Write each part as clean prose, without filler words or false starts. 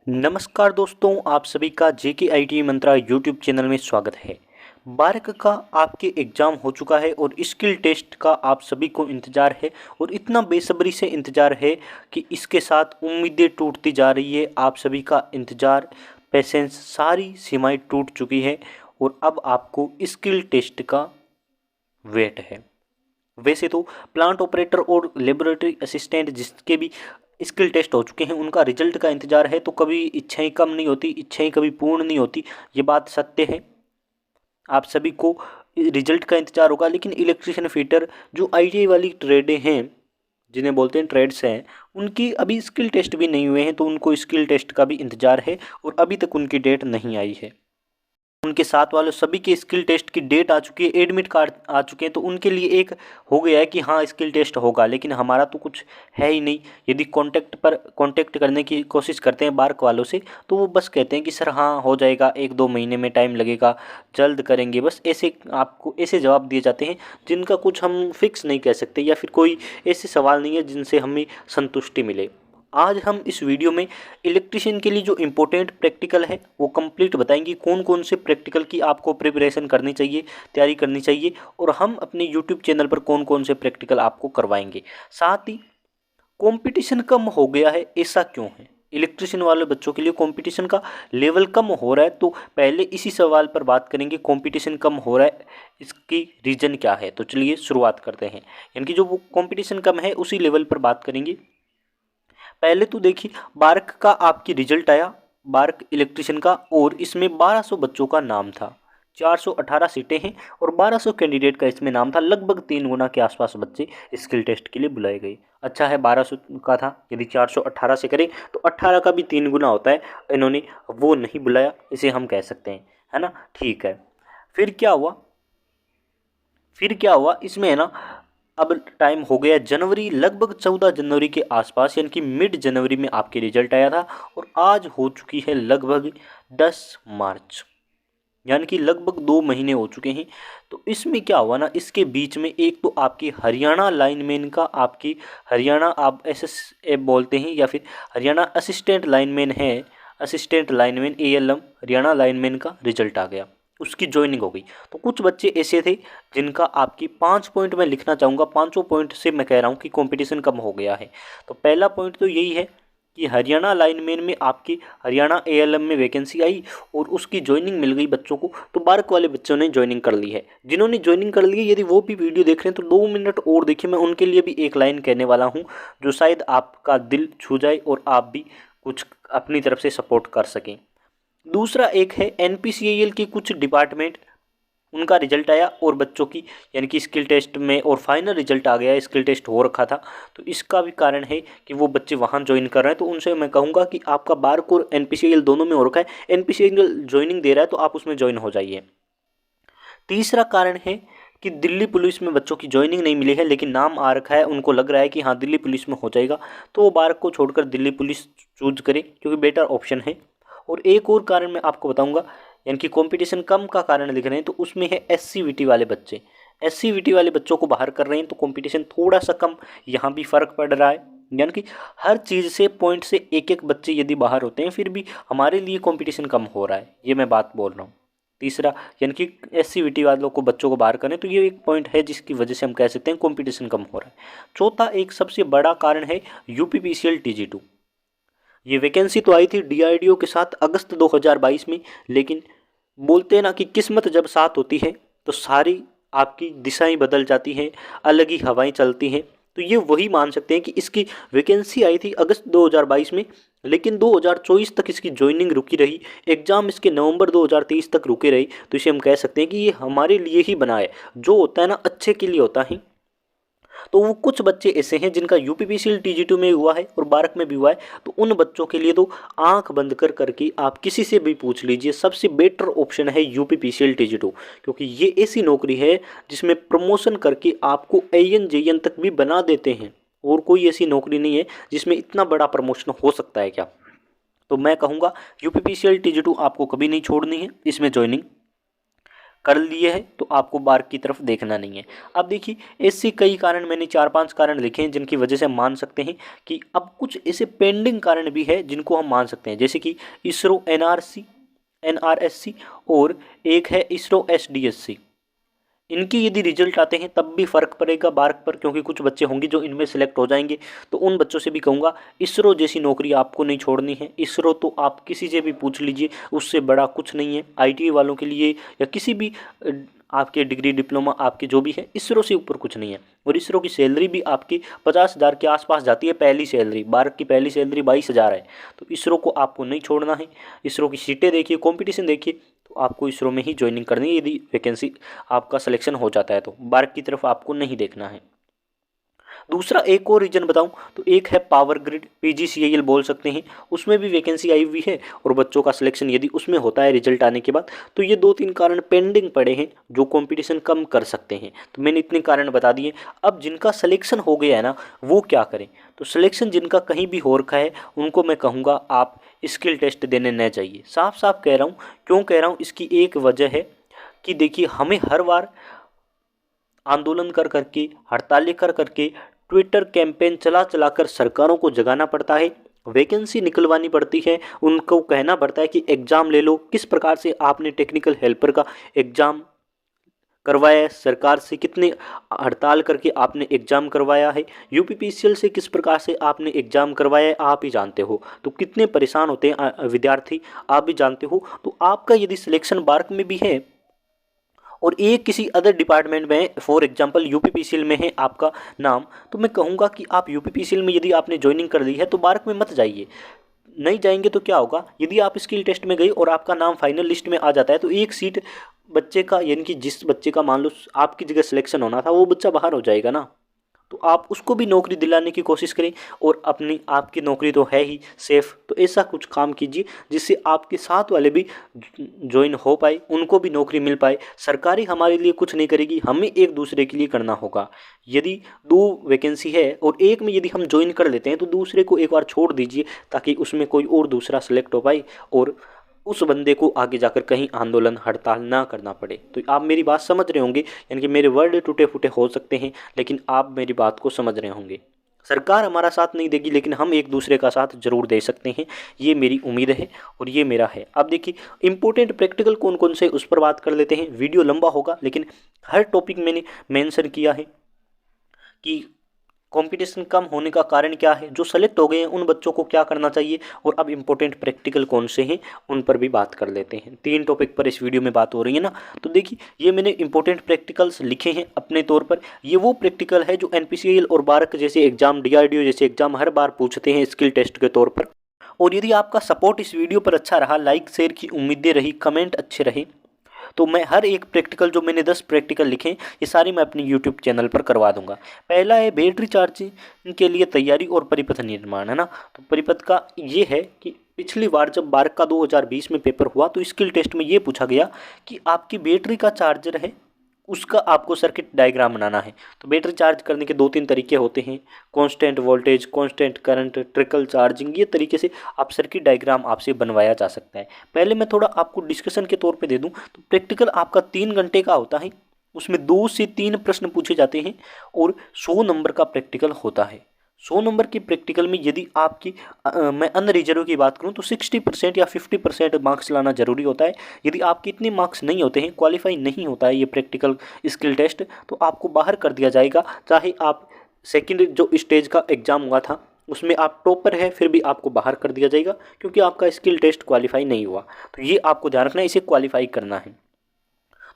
नमस्कार दोस्तों, आप सभी का जेके आईटी मंत्रा यूट्यूब चैनल में स्वागत है। 12 का आपके एग्ज़ाम हो चुका है और स्किल टेस्ट का आप सभी को इंतज़ार है और इतना बेसब्री से इंतज़ार है कि इसके साथ उम्मीदें टूटती जा रही है। आप सभी का इंतज़ार, पेशेंस, सारी सीमाएं टूट चुकी है और अब आपको स्किल टेस्ट का वेट है। वैसे तो प्लांट ऑपरेटर और लेबोरेटरी असिस्टेंट जिसके भी स्किल टेस्ट हो चुके हैं उनका रिजल्ट का इंतज़ार है, तो कभी इच्छाएं कम नहीं होती, इच्छाएं कभी पूर्ण नहीं होती, ये बात सत्य है। आप सभी को रिजल्ट का इंतज़ार होगा, लेकिन इलेक्ट्रिशियन फिटर जो आईटीआई वाली ट्रेडें हैं, जिन्हें बोलते हैं ट्रेड्स हैं, उनकी अभी स्किल टेस्ट भी नहीं हुए हैं, तो उनको स्किल टेस्ट का भी इंतज़ार है और अभी तक उनकी डेट नहीं आई है। उनके साथ वालों सभी के स्किल टेस्ट की डेट आ चुकी है, एडमिट कार्ड आ चुके हैं, तो उनके लिए एक हो गया है कि हाँ स्किल टेस्ट होगा, लेकिन हमारा तो कुछ है ही नहीं। यदि कांटेक्ट करने की कोशिश करते हैं बार्क वालों से, तो वो बस कहते हैं कि सर हाँ हो जाएगा, 1-2 महीने में टाइम लगेगा, जल्द करेंगे। बस ऐसे आपको ऐसे जवाब दिए जाते हैं जिनका कुछ हम फिक्स नहीं कह सकते, या फिर कोई ऐसे सवाल नहीं है जिनसे हमें संतुष्टि मिले। आज हम इस वीडियो में इलेक्ट्रिशियन के लिए जो इम्पोर्टेंट प्रैक्टिकल है वो कंप्लीट बताएंगे, कौन कौन से प्रैक्टिकल की आपको प्रिपरेशन करनी चाहिए, तैयारी करनी चाहिए, और हम अपने यूट्यूब चैनल पर कौन कौन से प्रैक्टिकल आपको करवाएंगे। साथ ही कंपटीशन कम हो गया है, ऐसा क्यों है? इलेक्ट्रिशियन वाले बच्चों के लिए कंपटीशन का लेवल कम हो रहा है, तो पहले इसी सवाल पर बात करेंगे, कंपटीशन कम हो रहा है, इसकी रीज़न क्या है। तो चलिए शुरुआत करते हैं, यानी कि जो वो कंपटीशन कम है उसी लेवल पर बात करेंगे। पहले तो देखिए, बार्क का आपकी रिजल्ट आया, बार्क इलेक्ट्रिशियन का, और इसमें 1200 बच्चों का नाम था। 418 सीटें हैं और 1200 कैंडिडेट का इसमें नाम था। लगभग 3 गुना के आसपास बच्चे स्किल टेस्ट के लिए बुलाए गए। अच्छा है, 1200 का था, यदि 418 से करें तो 18 का भी 3 गुना होता है, इन्होंने वो नहीं बुलाया, इसे हम कह सकते हैं, है ना। ठीक है, फिर क्या हुआ? इसमें है ना, अब टाइम हो गया जनवरी, लगभग 14 जनवरी के आसपास, यानी कि मिड जनवरी में आपके रिजल्ट आया था, और आज हो चुकी है लगभग 10 मार्च, यानी कि लगभग 2 महीने हो चुके हैं। तो इसमें क्या हुआ ना, इसके बीच में एक तो आपकी हरियाणा लाइनमैन का, आपकी हरियाणा आप एसएस बोलते हैं, या फिर हरियाणा असिस्टेंट लाइनमैन है, assistant lineman ALM Haryana lineman का रिजल्ट आ गया, उसकी ज्वाइनिंग हो गई। तो कुछ बच्चे ऐसे थे जिनका आपकी 5 पॉइंट मैं लिखना चाहूँगा, 5 पॉइंट से मैं कह रहा हूँ कि कंपटीशन कम हो गया है। तो पहला पॉइंट तो यही है कि हरियाणा लाइनमैन में आपकी हरियाणा एएलएम में वैकेंसी आई और उसकी ज्वाइनिंग मिल गई बच्चों को, तो बार्क वाले बच्चों ने ज्वाइनिंग कर ली है। जिन्होंने ज्वाइनिंग कर ली है, यदि वो भी वीडियो देख रहे हैं तो 2 मिनट और देखिए, मैं उनके लिए भी एक लाइन कहने वाला हूँ जो शायद आपका दिल छू जाए और आप भी कुछ अपनी तरफ से सपोर्ट कर सकें। दूसरा एक है एनपीसीआईएल की कुछ डिपार्टमेंट, उनका रिजल्ट आया और बच्चों की, यानी कि स्किल टेस्ट में और फाइनल रिजल्ट आ गया, स्किल टेस्ट हो रखा था, तो इसका भी कारण है कि वो बच्चे वहाँ ज्वाइन कर रहे हैं। तो उनसे मैं कहूँगा कि आपका बार्क और एनपीसीआईएल दोनों में हो रखा है, एनपीसीआईएल ज्वाइनिंग दे रहा है तो आप उसमें ज्वाइन हो जाइए। तीसरा कारण है कि दिल्ली पुलिस में बच्चों की ज्वाइनिंग नहीं मिली है, लेकिन नाम आ रखा है, उनको लग रहा है कि हाँ दिल्ली पुलिस में हो जाएगा, तो वो बार्क को छोड़कर दिल्ली पुलिस चूज करें, क्योंकि बेटर ऑप्शन है। और एक और कारण मैं आपको बताऊंगा, यानी कि कंपटीशन कम का कारण लिख रहे हैं, तो उसमें है एससीवीटी वाले बच्चे। एससीवीटी वाले बच्चों को बाहर कर रहे हैं, तो कंपटीशन थोड़ा सा कम यहाँ भी फ़र्क पड़ रहा है, यानी कि हर चीज़ से पॉइंट से एक एक बच्चे यदि बाहर होते हैं, फिर भी हमारे लिए कंपटीशन कम हो रहा है, ये मैं बात बोल रहा हूँ। तीसरा, यानी कि एससीवीटी वालों को बच्चों को बाहर करें, तो ये एक पॉइंट है जिसकी वजह से हम कह सकते हैं कंपटीशन कम हो रहा है। चौथा एक सबसे बड़ा कारण है यूपीपीसीएल टीजी2। ये वैकेंसी तो आई थी डीआरडीओ के साथ अगस्त 2022 में, लेकिन बोलते हैं ना कि किस्मत जब साथ होती है तो सारी आपकी दिशाएं बदल जाती हैं, अलग ही हवाएं चलती हैं। तो ये वही मान सकते हैं कि इसकी वैकेंसी आई थी अगस्त 2022 में, लेकिन 2024 तक इसकी ज्वाइनिंग रुकी रही, एग्ज़ाम इसके नवंबर 2023 तक रुके रही। तो इसे हम कह सकते हैं कि ये हमारे लिए ही बना है, जो होता है ना अच्छे के लिए होता है। तो वो कुछ बच्चे ऐसे हैं जिनका यूपीपीसीएल टीजी2 में हुआ है और बार्क में भी हुआ है, तो उन बच्चों के लिए तो आंख बंद कर करके आप किसी से भी पूछ लीजिए, सबसे बेटर ऑप्शन है यूपीपीसीएल टीजी2, क्योंकि ये ऐसी नौकरी है जिसमें प्रमोशन करके आपको एएन जेएन तक भी बना देते हैं, और कोई ऐसी नौकरी नहीं है जिसमें इतना बड़ा प्रमोशन हो सकता है क्या। तो मैं कहूँगा यूपीपीसीएल टीजी2 आपको कभी नहीं छोड़नी है, इसमें ज्वाइनिंग कर लिए हैं तो आपको बार्क की तरफ देखना नहीं है। अब देखिए ऐसे कई कारण, मैंने 4-5 कारण लिखे हैं जिनकी वजह से हम मान सकते हैं कि अब कुछ ऐसे पेंडिंग कारण भी है जिनको हम मान सकते हैं, जैसे कि इसरो NRSC और एक है इसरो SDSC। इनके यदि रिजल्ट आते हैं तब भी फ़र्क पड़ेगा बार्क पर, क्योंकि कुछ बच्चे होंगे जो इनमें सेलेक्ट हो जाएंगे। तो उन बच्चों से भी कहूँगा इसरो जैसी नौकरी आपको नहीं छोड़नी है। इसरो तो आप किसी से भी पूछ लीजिए, उससे बड़ा कुछ नहीं है। ITA वालों के लिए या किसी भी आपके डिग्री डिप्लोमा आपके जो भी है, इसरो से ऊपर कुछ नहीं है। और इसरो की सैलरी भी आपकी 50,000 के आसपास जाती है पहली सैलरी। बार्क की पहली सैलरी 22,000 है। तो इसरो को आपको नहीं छोड़ना है। इसरो की सीटें देखिए, कंपटीशन देखिए, तो आपको इसरो में ही ज्वाइनिंग करनी है। यदि वैकेंसी आपका सिलेक्शन हो जाता है तो बार्क की तरफ आपको नहीं देखना है। दूसरा एक और रीजन बताऊं तो एक है पावर ग्रिड, PGCIL बोल सकते हैं, उसमें भी वैकेंसी आई हुई है और बच्चों का सिलेक्शन यदि उसमें होता है रिजल्ट आने के बाद, तो ये 2-3 कारण पेंडिंग पड़े हैं जो कंपटीशन कम कर सकते हैं। तो मैंने इतने कारण बता दिए। अब जिनका सिलेक्शन हो गया है ना, वो क्या करें? तो सिलेक्शन जिनका कहीं भी हो रखा है उनको मैं कहूँगा आप स्किल टेस्ट देने न जाइए। साफ साफ कह रहा हूँ। क्यों कह रहा हूँ? इसकी एक वजह है कि देखिए हमें हर बार आंदोलन कर करके, हड़तालें कर करके, ट्विटर कैंपेन चला चला कर सरकारों को जगाना पड़ता है, वैकेंसी निकलवानी पड़ती है, उनको कहना पड़ता है कि एग्ज़ाम ले लो। किस प्रकार से आपने टेक्निकल हेल्पर का एग्ज़ाम करवाया है, सरकार से कितने हड़ताल करके आपने एग्ज़ाम करवाया है, UPPCL से किस प्रकार से आपने एग्ज़ाम करवाया है, आप ही जानते हो। तो कितने परेशान होते हैं विद्यार्थी, आप भी जानते हो। तो आपका यदि सिलेक्शन बार्क में भी है और एक किसी अदर डिपार्टमेंट में, फॉर एग्जांपल UPPCL में है आपका नाम, तो मैं कहूँगा कि आप UPPCL में यदि आपने ज्वाइनिंग कर ली है तो बार्क में मत जाइए। नहीं जाएंगे तो क्या होगा? यदि आप स्किल टेस्ट में गए और आपका नाम फाइनल लिस्ट में आ जाता है तो एक सीट बच्चे का, यानी कि जिस बच्चे का मान लो आपकी जगह सिलेक्शन होना था, वो बच्चा बाहर हो जाएगा ना। तो आप उसको भी नौकरी दिलाने की कोशिश करें और अपनी, आपकी नौकरी तो है ही सेफ़, तो ऐसा कुछ काम कीजिए जिससे आपके साथ वाले भी ज्वाइन हो पाए, उनको भी नौकरी मिल पाए। सरकारी हमारे लिए कुछ नहीं करेगी, हमें एक दूसरे के लिए करना होगा। यदि 2 वैकेंसी है और एक में यदि हम ज्वाइन कर लेते हैं तो दूसरे को एक बार छोड़ दीजिए ताकि उसमें कोई और दूसरा सेलेक्ट हो पाए और उस बंदे को आगे जाकर कहीं आंदोलन हड़ताल ना करना पड़े। तो आप मेरी बात समझ रहे होंगे, यानी कि मेरे वर्ड टूटे फूटे हो सकते हैं लेकिन आप मेरी बात को समझ रहे होंगे। सरकार हमारा साथ नहीं देगी लेकिन हम एक दूसरे का साथ जरूर दे सकते हैं, ये मेरी उम्मीद है और ये मेरा है। अब देखिए इंपॉर्टेंट प्रैक्टिकल कौन कौन से, उस पर बात कर लेते हैं। वीडियो लंबा होगा लेकिन हर टॉपिक मैंने मेंशन किया है कि कंपटीशन कम होने का कारण क्या है, जो सेलेक्ट हो गए हैं उन बच्चों को क्या करना चाहिए, और अब इम्पोर्टेंट प्रैक्टिकल कौन से हैं उन पर भी बात कर लेते हैं। 3 टॉपिक पर इस वीडियो में बात हो रही है ना। तो देखिए ये मैंने इंपॉर्टेंट प्रैक्टिकल्स लिखे हैं अपने तौर पर। ये वो प्रैक्टिकल है जो NPCL और बार्क जैसे एग्जाम, DRDO जैसे एग्जाम हर बार पूछते हैं स्किल टेस्ट के तौर पर। और यदि आपका सपोर्ट इस वीडियो पर अच्छा रहा, लाइक शेयर की उम्मीदें रही, कमेंट अच्छे रहे, तो मैं हर एक प्रैक्टिकल, जो मैंने 10 प्रैक्टिकल लिखे हैं, ये सारी मैं अपनी यूट्यूब चैनल पर करवा दूंगा। पहला है बैटरी चार्जिंग के लिए तैयारी और परिपथ निर्माण, है ना। तो परिपथ का ये है कि पिछली बार जब बार्क का 2020 में पेपर हुआ तो स्किल टेस्ट में ये पूछा गया कि आपकी बैटरी का चार्जर है, उसका आपको सर्किट डायग्राम बनाना है। तो बैटरी चार्ज करने के 2-3 तरीके होते हैं, constant voltage, constant current, trickle charging. ये तरीके से आप सर्किट डायग्राम आपसे बनवाया जा सकता है। पहले मैं थोड़ा आपको डिस्कशन के तौर पे दे दूं तो प्रैक्टिकल आपका 3 घंटे का होता है, उसमें 2 से 3 प्रश्न पूछे जाते हैं और 100 नंबर का प्रैक्टिकल होता है। 100 नंबर की प्रैक्टिकल में यदि आपकी मैं अनरिजर्व की बात करूं तो 60% या 50% मार्क्स लाना जरूरी होता है। यदि आपके इतने मार्क्स नहीं होते हैं, क्वालिफाई नहीं होता है ये प्रैक्टिकल स्किल टेस्ट, तो आपको बाहर कर दिया जाएगा। चाहे आप सेकंड जो स्टेज का एग्ज़ाम हुआ था उसमें आप टॉपर है, फिर भी आपको बाहर कर दिया जाएगा क्योंकि आपका स्किल टेस्ट क्वालिफाई नहीं हुआ। तो ये आपको ध्यान रखना है, इसे क्वालिफाई करना है।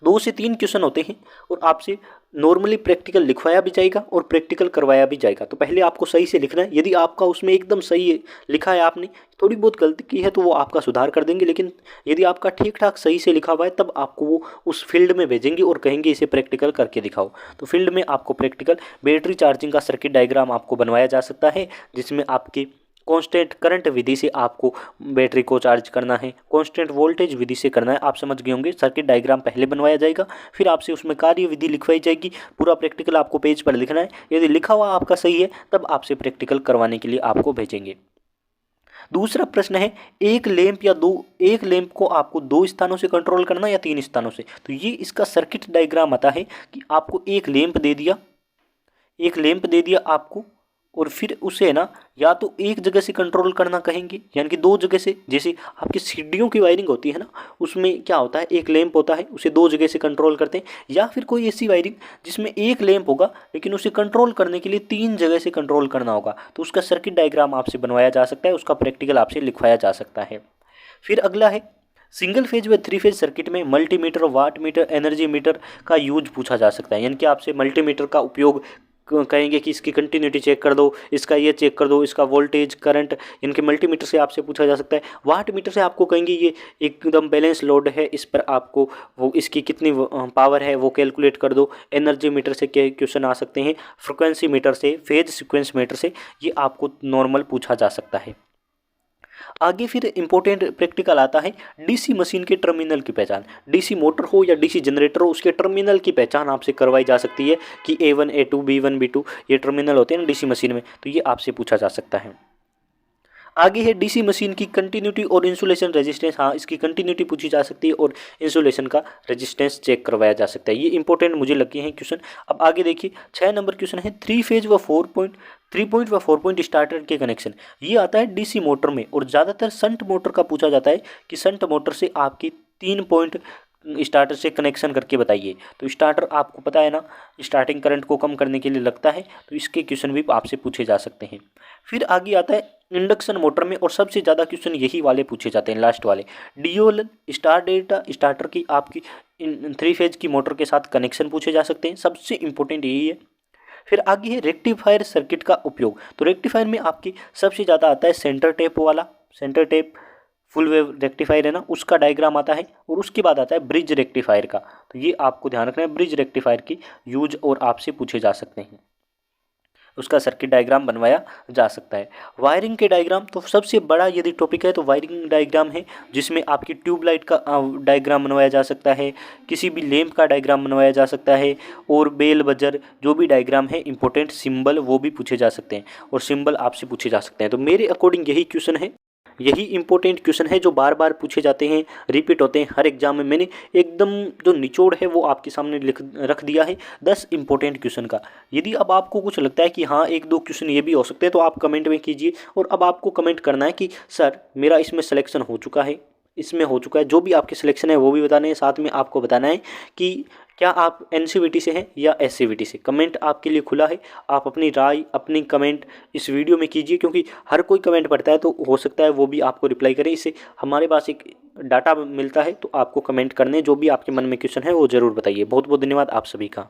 2 से 3 क्वेश्चन होते हैं और आपसे नॉर्मली प्रैक्टिकल लिखवाया भी जाएगा और प्रैक्टिकल करवाया भी जाएगा। तो पहले आपको सही से लिखना है। यदि आपका उसमें एकदम सही लिखा है, आपने थोड़ी बहुत गलती की है तो वो आपका सुधार कर देंगे, लेकिन यदि आपका ठीक ठाक सही से लिखा हुआ है तब आपको वो उस फील्ड में भेजेंगे और कहेंगे इसे प्रैक्टिकल करके दिखाओ। तो फील्ड में आपको प्रैक्टिकल बैटरी चार्जिंग का सर्किट डायग्राम आपको बनवाया जा सकता है, जिसमें आपके कांस्टेंट करंट विधि से आपको बैटरी को चार्ज करना है, कांस्टेंट वोल्टेज विधि से करना है। आप समझ गए होंगे। सर्किट डायग्राम पहले बनवाया जाएगा, फिर आपसे उसमें कार्य विधि लिखवाई जाएगी। पूरा प्रैक्टिकल आपको पेज पर लिखना है। यदि लिखा हुआ आपका सही है तब आपसे प्रैक्टिकल करवाने के लिए आपको भेजेंगे। दूसरा प्रश्न है एक लैंप को आपको 2 स्थानों से कंट्रोल करना या 3 स्थानों से। तो ये इसका सर्किट डायग्राम आता है कि आपको एक लैंप दे दिया आपको, और फिर उसे ना या तो एक जगह से कंट्रोल करना कहेंगे, यानी कि 2 जगह से। जैसे आपकी सीढ़ियों की वायरिंग होती है ना, उसमें क्या होता है, एक लैंप होता है, उसे 2 जगह से कंट्रोल करते हैं। या फिर कोई ऐसी वायरिंग जिसमें एक लैंप होगा लेकिन उसे कंट्रोल करने के लिए 3 जगह से कंट्रोल करना होगा, तो उसका सर्किट डायग्राम आपसे बनवाया जा सकता है, उसका प्रैक्टिकल आपसे लिखवाया जा सकता है। फिर अगला है सिंगल फेज व 3 फेज सर्किट में multimeter, watt meter, energy meter का यूज पूछा जा सकता है। यानी कि आपसे मल्टीमीटर का उपयोग कहेंगे कि इसकी कंटिन्यूटी चेक कर दो, इसका ये चेक कर दो, इसका वोल्टेज करंट, इनके मल्टीमीटर से आपसे पूछा जा सकता है। वाट मीटर से आपको कहेंगे ये एकदम बैलेंस लोड है, इस पर आपको वो इसकी कितनी पावर है वो कैलकुलेट कर दो। एनर्जी मीटर से क्या क्वेश्चन आ सकते हैं, फ्रिक्वेंसी मीटर से, फेज सीक्वेंस मीटर से ये आपको नॉर्मल पूछा जा सकता है। आगे फिर इंपॉर्टेंट प्रैक्टिकल आता है डीसी मशीन के टर्मिनल की पहचान। डीसी मोटर हो या डीसी जनरेटर हो, उसके टर्मिनल की पहचान आपसे करवाई जा सकती है कि A1 A2 B1 B2 ये टर्मिनल होते हैं ना डीसी मशीन में, तो ये आपसे पूछा जा सकता है। आगे है डीसी मशीन की कंटिन्यूटी और इंसुलेशन रेजिस्टेंस। हाँ, इसकी कंटिन्यूटी पूछी जा सकती है और इंसुलेशन का रेजिस्टेंस चेक करवाया जा सकता है। ये इंपॉर्टेंट मुझे लगे हैं क्वेश्चन। अब आगे देखिए 6 नंबर क्वेश्चन है 3 फेज व 3 पॉइंट व 4 पॉइंट स्टार्टर के कनेक्शन। ये आता है डीसी मोटर में, और ज़्यादातर शंट मोटर का पूछा जाता है कि शंट मोटर से आपकी 3 पॉइंट स्टार्टर से कनेक्शन करके बताइए। तो स्टार्टर आपको पता है ना, स्टार्टिंग करंट को कम करने के लिए लगता है, तो इसके क्वेश्चन भी आपसे पूछे जा सकते हैं। फिर आगे आता है इंडक्शन मोटर में, और सबसे ज़्यादा क्वेश्चन यही वाले पूछे जाते हैं, लास्ट वाले। डीओएल स्टार डेल्टा स्टार्टर की आपकी 3 फेज की मोटर के साथ कनेक्शन पूछे जा सकते हैं, सबसे इंपॉर्टेंट यही है। फिर आगे है रेक्टिफायर सर्किट का उपयोग। तो रेक्टिफायर में आपकी सबसे ज़्यादा आता है सेंटर टेप वाला, centre tap full wave rectifier है ना, उसका डायग्राम आता है, और उसके बाद आता है ब्रिज रेक्टिफायर का। तो ये आपको ध्यान रखना है, ब्रिज रेक्टिफायर की यूज और आपसे पूछे जा सकते हैं, उसका सर्किट डायग्राम बनवाया जा सकता है। वायरिंग के डायग्राम तो सबसे बड़ा यदि टॉपिक है तो वायरिंग डायग्राम है, जिसमें आपकी ट्यूबलाइट का डायग्राम बनवाया जा सकता है, किसी भी लैंप का डायग्राम बनवाया जा सकता है, और बेल बजर जो भी डायग्राम है, इंपॉर्टेंट सिंबल वो भी पूछे जा सकते हैं, और सिंबल आपसे पूछे जा सकते हैं। तो मेरे अकॉर्डिंग यही क्वेश्चन है, यही इंपॉर्टेंट क्वेश्चन है जो बार बार पूछे जाते हैं, रिपीट होते हैं हर एग्जाम में। मैंने एकदम जो निचोड़ है वो आपके सामने रख दिया है 10 इंपॉर्टेंट क्वेश्चन का। यदि अब आपको कुछ लगता है कि हाँ 1-2 क्वेश्चन ये भी हो सकते हैं, तो आप कमेंट में कीजिए। और अब आपको कमेंट करना है कि सर मेरा इसमें सिलेक्शन हो चुका है, इसमें हो चुका है, जो भी आपके सिलेक्शन है वो भी बताने हैं। साथ में आपको बताना है कि क्या आप एनसीवीटी से हैं या एससीवीटी से। कमेंट आपके लिए खुला है, आप अपनी राय, अपनी कमेंट इस वीडियो में कीजिए, क्योंकि हर कोई कमेंट पढ़ता है, तो हो सकता है वो भी आपको रिप्लाई करे। इससे हमारे पास एक डाटा मिलता है, तो आपको कमेंट करने जो भी आपके मन में क्वेश्चन है वो ज़रूर बताइए। बहुत बहुत धन्यवाद आप सभी का।